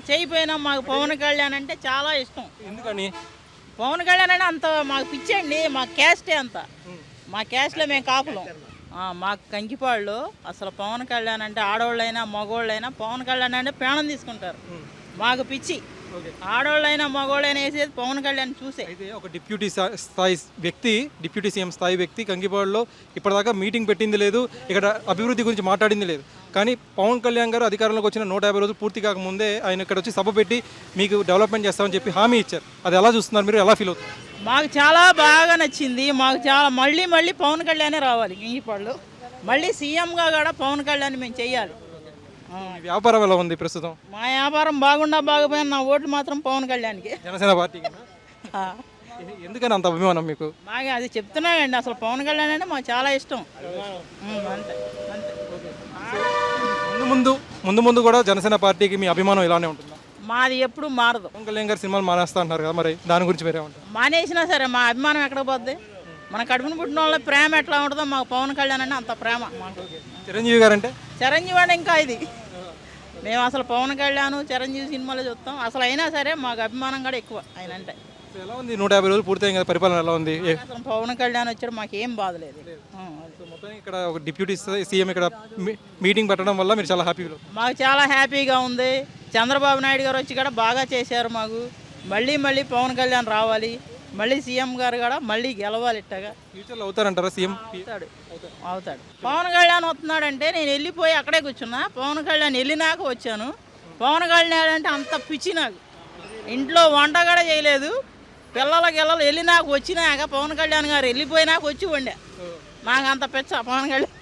చేయపోయినా మాకు పవన్ కళ్యాణ్ అంటే చాలా ఇష్టం. ఎందుకని? పవన్ కళ్యాణ్ అంటే అంత మాకు పిచ్చండి. మా క్యాస్టే అంత. మా క్యాస్ట్లో మేము కాపులం. మాకు కంకిపాడులో అసలు పవన్ కళ్యాణ్ అంటే ఆడవాళ్ళైనా మగవాళ్ళైనా పవన్ కళ్యాణ్ అంటే ప్రాణం తీసుకుంటారు. మాకు పిచ్చి. ఆడవాళ్ళైనా మగవాళ్ళైనా వేసేది పవన్ కళ్యాణ్ చూసే. అయితే ఒక స్థాయి వ్యక్తి, డిప్యూటీ సీఎం స్థాయి వ్యక్తి కంకిపాడులో ఇప్పటిదాకా మీటింగ్ పెట్టింది లేదు, ఇక్కడ అభివృద్ధి గురించి మాట్లాడింది లేదు. కానీ పవన్ కళ్యాణ్ గారు అధికారంలోకి వచ్చిన 150 రోజులు పూర్తి కాకముందే ఆయన ఇక్కడ వచ్చి సభ పెట్టి మీకు డెవలప్మెంట్ చేస్తామని చెప్పి హామీ ఇచ్చారు. అది ఎలా చూస్తున్నారు మీరు? ఎలా ఫీల్ అవుతుంది? మాకు చాలా బాగా నచ్చింది. మాకు చాలా మళ్ళీ పవన్ కళ్యాణే రావాలి. కంకిపాడులో మళ్ళీ సీఎంగా కూడా పవన్ కళ్యాణ్ మేము చెయ్యాలి. వ్యాపారం ఎలా ఉంది ప్రస్తుతం? మా వ్యాపారం బాగుపోయినా నా ఓట్లు మాత్రం పవన్ కళ్యాణ్కి, జనసేన పార్టీకి. ఎందుకని అంత అభిమానం మీకు? మాకు అది చెప్తున్నానండి, అసలు పవన్ కళ్యాణ్ అంటే మాకు చాలా ఇష్టం. అంతే అంతే. ముందు కూడా జనసేన పార్టీకి మీ అభిమానం ఇలానే ఉంటుందా? మాది ఎప్పుడు మారదు. పవన్ కళ్యాణ్ గారు సినిమాలు మానేస్తా అంటారు కదా, మరి దాని గురించి మీరే ఉంటారు? మానేసినా సరే మా అభిమానం ఎక్కడ పోద్ది? మన కడుపును పుట్టిన వాళ్ళ ప్రేమ ఎట్లా ఉంటుందో మాకు పవన్ కళ్యాణ్ అంటే అంత ప్రేమ. చిరంజీవి గారు అంటే? చిరంజీవి అంటే ఇంకా ఇది. మేము అసలు పవన్ కళ్యాణ్ చిరంజీవి సినిమాలో చూస్తాం. అసలు అయినా సరే మాకు అభిమానం కూడా ఎక్కువ ఆయన అంటే. ఎలా ఉంది 150 రోజులు పూర్తయింది కదా, పరిపాలన ఎలా ఉంది? అసలు పవన్ కళ్యాణ్ వచ్చాడు మాకేం బాధలేదు. మొత్తం ఇక్కడ ఒక డిప్యూటీ సీఎం ఇక్కడ మీటింగ్ పెట్టడం వల్ల మీరు చాలా హ్యాపీ? మాకు చాలా హ్యాపీగా ఉంది. చంద్రబాబు నాయుడు గారు వచ్చి కూడా బాగా చేశారు మాకు. మళ్ళీ పవన్ కళ్యాణ్ రావాలి, మళ్ళీ సీఎం గారు కూడా మళ్ళీ గెలవాలి. ఇట్టగా ఫ్యూచర్లో అవుతారంటారా సీఎం? అవుతాడు. పవన్ కళ్యాణ్ వస్తున్నాడంటే నేను వెళ్ళిపోయి అక్కడే కూర్చున్నా. పవన్ కళ్యాణ్ వెళ్ళినాక వచ్చాను. పవన్ కళ్యాణ్ అంటే అంత పిచ్చి నాకు. ఇంట్లో వంట కూడా చేయలేదు. పిల్లలకి వెళ్ళినాక వచ్చినాక పవన్ కళ్యాణ్ గారు వెళ్ళిపోయినాక వచ్చి వండా. నాకు అంత పిచ్చ పవన్ కళ్యాణ్.